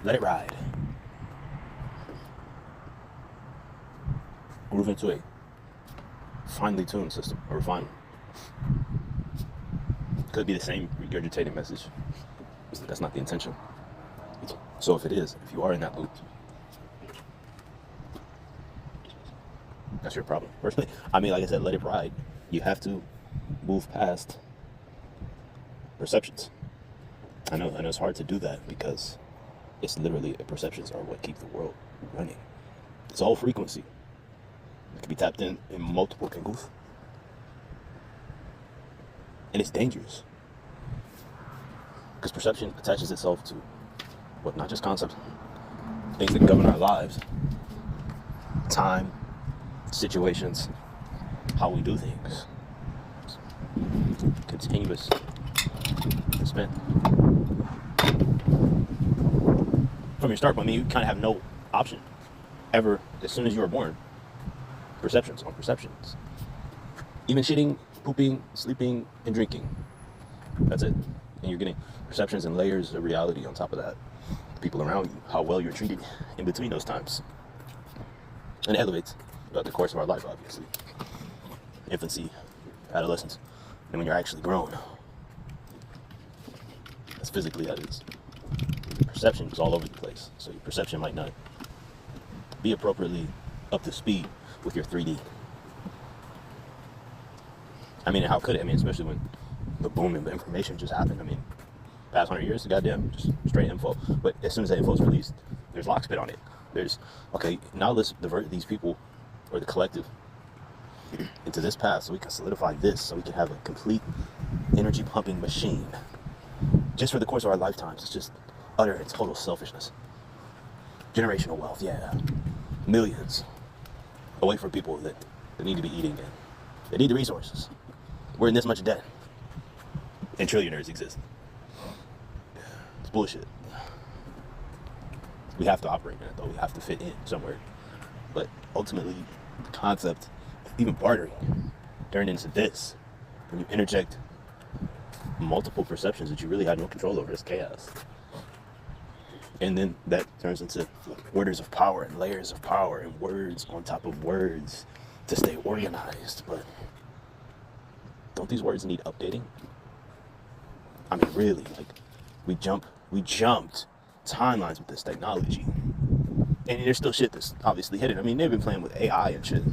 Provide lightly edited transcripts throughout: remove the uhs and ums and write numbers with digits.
Let it ride. Groove into a finely tuned system, or refined. Could be the same regurgitated message. That's not the intention. So if it is, if you are in that loop, that's your problem. Personally, I mean, like I said, let it ride. You have to move past perceptions. I know it's hard to do that because it's literally perceptions are what keep the world running. It's all frequency. It can be tapped in multiple angles. And it's dangerous. Because perception attaches itself to what, not just concepts, things that govern our lives, time, situations, how we do things. Continuous spin. From your start point, I mean, you kind of have no option ever. As soon as you are born, perceptions on perceptions. Even shitting, pooping, sleeping, and drinking. That's it. And you're getting perceptions and layers of reality on top of that. People around you, how well you're treated in between those times. And it elevates throughout the course of our life, obviously. Infancy, adolescence, and when you're actually grown. As physically as it is. Perception is all over the place. So your perception might not be appropriately up to speed with your 3D. I mean, how could it? I mean, especially when the boom in the information just happened. I mean, past 100 years, goddamn, just straight info. But as soon as that info is released, there's lockspit on it. There's, okay, now let's divert these people, or the collective, into this path so we can solidify this, so we can have a complete energy pumping machine. Just for the course of our lifetimes, it's just utter and total selfishness. Generational wealth, yeah. Millions away from people that need to be eating and they need the resources. We're in this much debt. And trillionaires exist. It's bullshit. We have to operate in it, though. We have to fit in somewhere. But ultimately, the concept of even bartering turned into this. When you interject multiple perceptions that you really had no control over, it's chaos. And then that turns into orders of power and layers of power and words on top of words to stay organized. But don't these words need updating? I mean, really, like, we jumped timelines with this technology. And there's still shit that's obviously hidden. I mean, they've been playing with AI and shit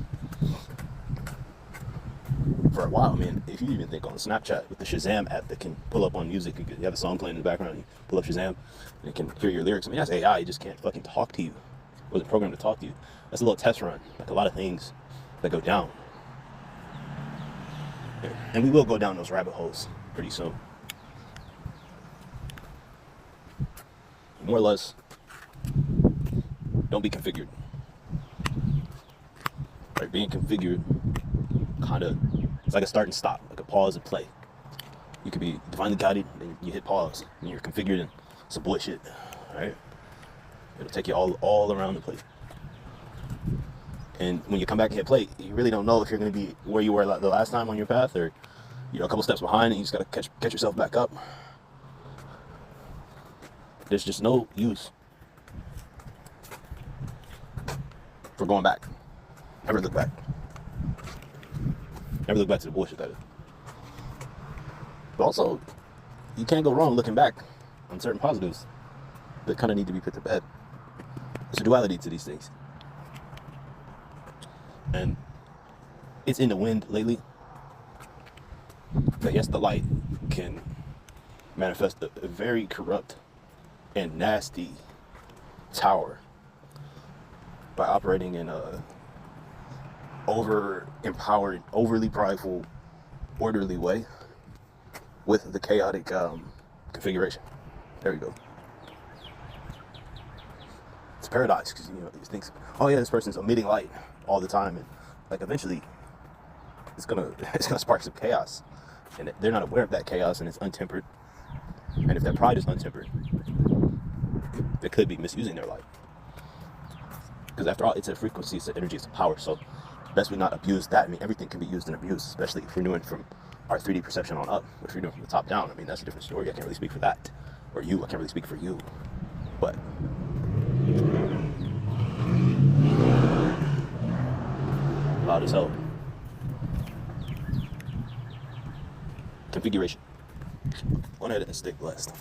for a while. I mean, if you even think on Snapchat with the Shazam app that can pull up on music, you have a song playing in the background, you pull up Shazam, and it can hear your lyrics. I mean, that's AI. It just can't fucking talk to you. It wasn't programmed to talk to you. That's a little test run, like a lot of things that go down. And we will go down those rabbit holes pretty soon. More or less, don't be configured. Right, being configured kind of, it's like a start and stop, like a pause and play. You could be divinely guided, and you hit pause, and you're configured in some bullshit, right? It'll take you all around the place. And when you come back and hit play, you really don't know if you're going to be where you were the last time on your path, or a couple steps behind, and you just got to catch yourself back up. There's just no use for going back. Never look back. Never look back to the bullshit, that is. But also, you can't go wrong looking back on certain positives that kind of need to be put to bed. There's a duality to these things. And it's in the wind lately that, yes, the light can manifest a very corrupt and nasty tower by operating in a over-empowered, overly prideful, orderly way with the chaotic configuration. There we go. It's a paradox because these things. Oh yeah, this person's emitting light all the time, and like eventually, it's gonna spark some chaos, and they're not aware of that chaos, and it's untempered. And if that pride is untempered, they could be misusing their light. Because after all, it's a frequency, it's an energy, it's a power. So best we not abuse that. I mean, everything can be used and abused, especially if we're doing from our 3D perception on up. If you're doing from the top down, I mean, that's a different story. I can't really speak for that. Or you, I can't really speak for you. But loud as hell. Configuration. Go ahead and stick blessed.